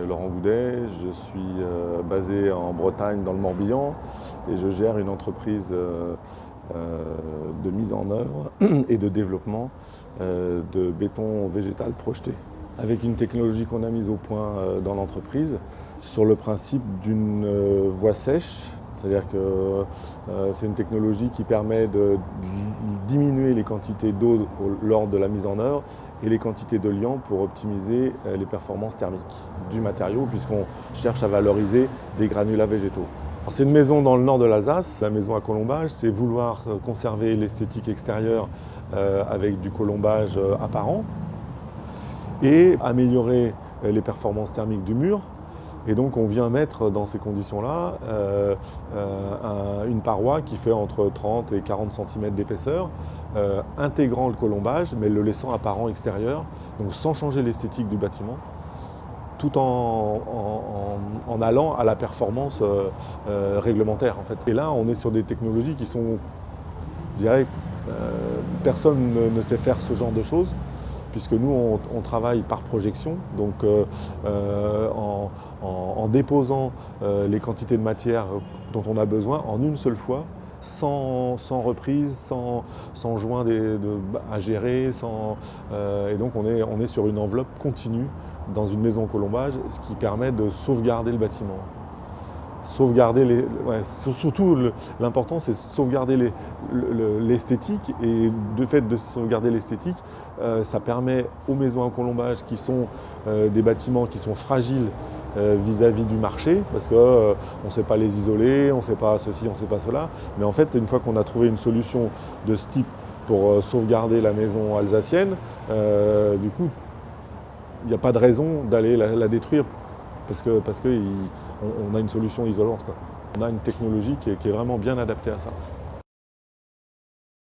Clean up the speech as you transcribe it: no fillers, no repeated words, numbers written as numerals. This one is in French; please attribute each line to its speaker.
Speaker 1: Laurent Goudet, je suis basé en Bretagne dans le Morbihan et je gère une entreprise de mise en œuvre et de développement de béton végétal projeté. Avec une technologie qu'on a mise au point dans l'entreprise sur le principe d'une voie sèche, c'est-à-dire que c'est une technologie qui permet de diminuer les quantités d'eau lors de la mise en œuvre et les quantités de liant pour optimiser les performances thermiques du matériau puisqu'on cherche à valoriser des granulats végétaux. C'est une maison dans le nord de l'Alsace, la maison à colombage, c'est vouloir conserver l'esthétique extérieure avec du colombage apparent et améliorer les performances thermiques du mur. Et donc on vient mettre dans ces conditions-là une paroi qui fait entre 30 et 40 cm d'épaisseur, intégrant le colombage mais le laissant apparent extérieur, donc sans changer l'esthétique du bâtiment, tout en allant à la performance réglementaire en fait. Et là on est sur des technologies qui sont, je dirais, personne ne sait faire ce genre de choses, puisque nous on travaille par projection, donc en déposant les quantités de matière dont on a besoin en une seule fois, sans reprise, sans joint à gérer, et donc on est sur une enveloppe continue dans une maison au colombage, ce qui permet de sauvegarder le bâtiment. Surtout l'important c'est de sauvegarder l'esthétique, et de fait de sauvegarder l'esthétique, ça permet aux maisons à colombage qui sont des bâtiments qui sont fragiles vis-à-vis du marché, parce qu'on ne sait pas les isoler, on ne sait pas ceci, on ne sait pas cela, mais en fait une fois qu'on a trouvé une solution de ce type pour sauvegarder la maison alsacienne, du coup il n'y a pas de raison d'aller la détruire parce qu'on a une solution isolante, quoi. On a une technologie qui est vraiment bien adaptée à ça.